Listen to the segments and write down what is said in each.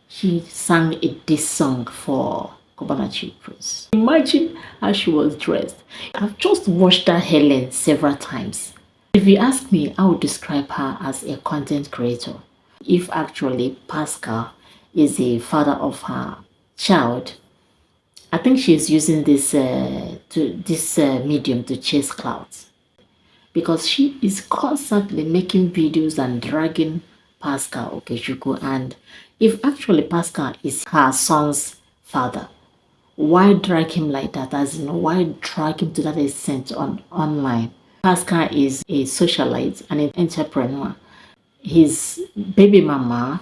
She sang this song for Cubana Chief. Imagine how she was dressed. I've just watched that Helen several times. If you ask me, I would describe her as a content creator. If actually Pascal is the father of her child, I think she's using this medium to chase clouds, because she is constantly making videos and dragging Pascal Okechukwu. And if actually Pascal is her son's father, why drag him like that? As in, why drag him to that extent online? Pascal is a socialite and an entrepreneur. His baby mama,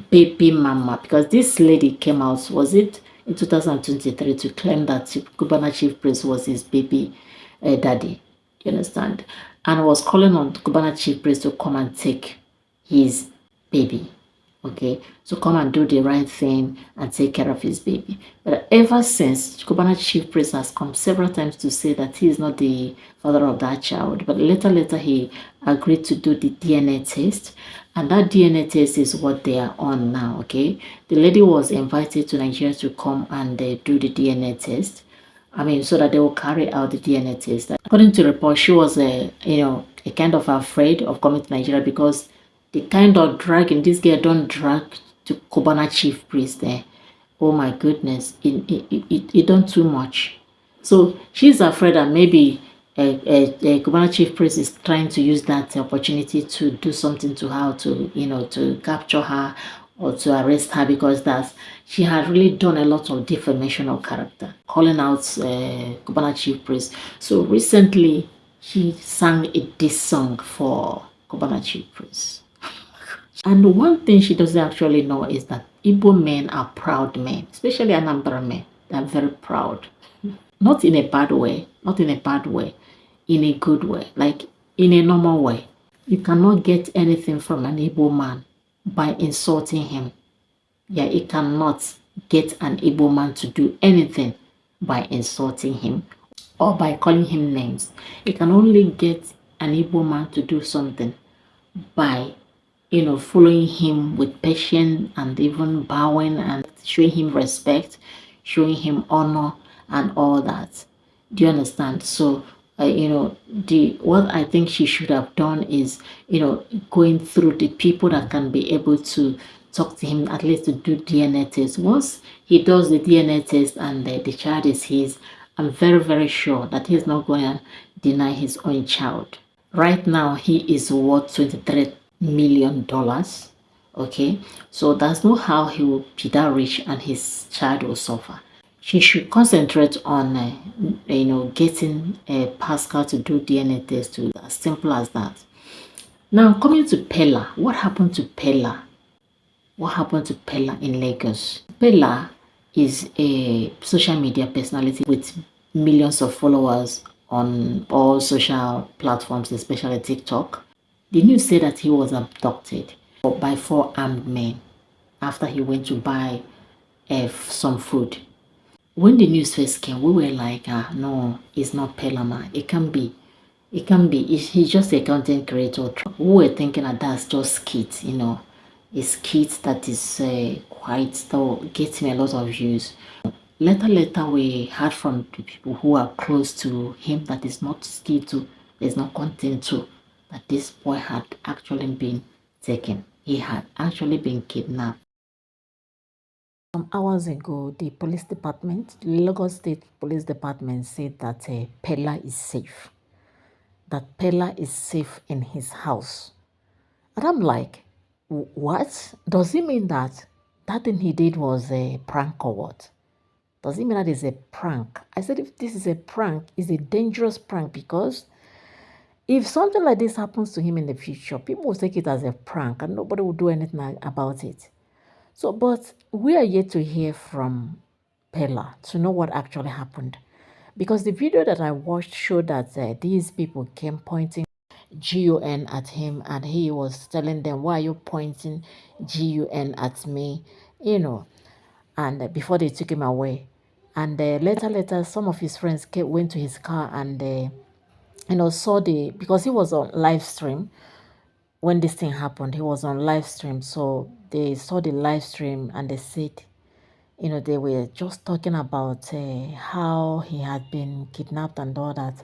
because this lady came out, was it in 2023, to claim that Cubana Chief Priest was his baby daddy, you understand, and was calling on Cubana Chief Priest to come and take his baby, okay, so come and do the right thing and take care of his baby. But ever since, Cubana Chief Priest has come several times to say that he is not the father of that child, but later he agreed to do the DNA test, and that DNA test is what they are on now. Okay, the lady was invited to Nigeria to come and do the DNA test, so that they will carry out the DNA test. According to the report, she was a kind of afraid of coming to Nigeria, because the kind of dragging this girl don't drag to Cubana Chief Priest there. Oh my goodness, it done too much. So she's afraid that maybe Cubana Chief Priest is trying to use that opportunity to do something to her, to capture her or to arrest her, because she had really done a lot of defamation of character, calling out Cubana Chief Priest. So recently, she sang this song for Cubana Chief Priest. And one thing she doesn't actually know is that Igbo men are proud men, especially Anambra men. They're very proud. Not in a bad way, in a good way, like in a normal way. You cannot get anything from an Igbo man by insulting him. Yeah, you cannot get an Igbo man to do anything by insulting him or by calling him names. You can only get an Igbo man to do something by following him with patience and even bowing and showing him respect, showing him honor and all that. Do you understand? So what I think she should have done is going through the people that can be able to talk to him, at least to do DNA test. Once he does the DNA test and the child is his, I'm very, very sure that he's not going to deny his own child. Right now, he is worth $23 million. Okay, so there's no how he will be that rich and his child will suffer. She should concentrate on getting Pascal to do DNA test too. As simple as that. Now coming to Peller, what happened to Peller? What happened to Peller in Lagos? Peller is a social media personality with millions of followers on all social platforms, especially TikTok. The news said that he was abducted by 4 armed men after he went to buy some food. When the news first came, we were like, no, it's not Peller, man. It can't be. He's just a content creator. We were thinking that that's just skit, a skit that is getting a lot of views. Later, we heard from the people who are close to him that is not skit too, there's no content too, that this boy had actually been taken. He had actually been kidnapped. Some hours ago, the police department, Lagos State Police Department, said that Peller is safe. That Peller is safe in his house. And I'm like, what? Does it mean that thing he did was a prank or what? Does it mean that it's a prank? I said, if this is a prank, it's a dangerous prank, because if something like this happens to him in the future, people will take it as a prank and nobody will do anything about it. So, but we are yet to hear from Peller to know what actually happened. Because the video that I watched showed that these people came pointing gun at him, and he was telling them, why are you pointing gun at me, you know, and before they took him away. And later some of his friends went to his car and saw because he was on live stream when this thing happened. He was on live stream, so they saw the live stream and they said, they were just talking about how he had been kidnapped and all that.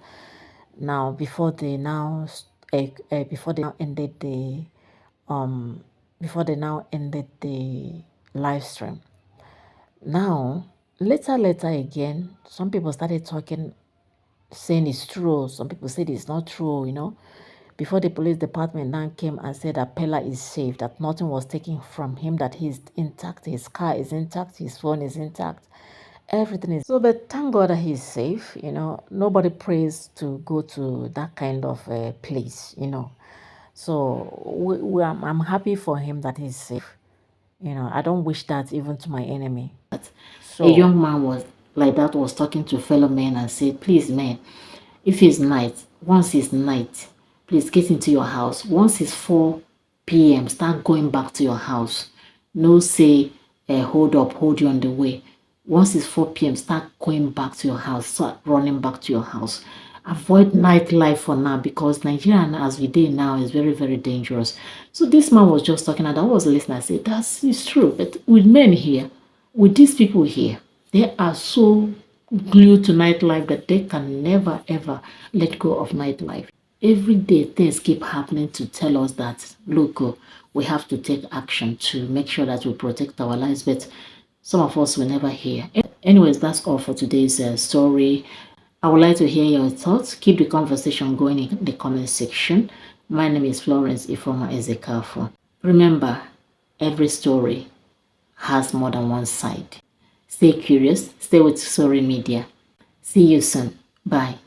Now, before they now ended the live stream. Now, later again, some people started talking, saying it's true. Some people said it's not true. Before the police department now came and said that Peller is safe, that nothing was taken from him, that he's intact, his car is intact, his phone is intact, everything is. So, but thank God that he's safe. Nobody prays to go to that kind of place. So I'm happy for him that he's safe. I don't wish that even to my enemy. So a young man was talking to fellow men and said, please, men, if it's night, once it's night, please get into your house. Once it's 4 p.m., start going back to your house. No say, hold you on the way. Once it's 4 p.m., start going back to your house. Start running back to your house. Avoid nightlife for now, because Nigeria, as we did now, is very, very dangerous. So this man was just talking, and I was listening. I said, it's true. But with men here, with these people here, they are so glued to nightlife that they can never, ever let go of nightlife. Every day, things keep happening to tell us that, look, we have to take action to make sure that we protect our lives. But some of us will never hear. Anyways, that's all for today's story. I would like to hear your thoughts. Keep the conversation going in the comment section. My name is Florence Ifoma Ezekafo. Remember, every story has more than one side. Stay curious. Stay with Story Media. See you soon. Bye.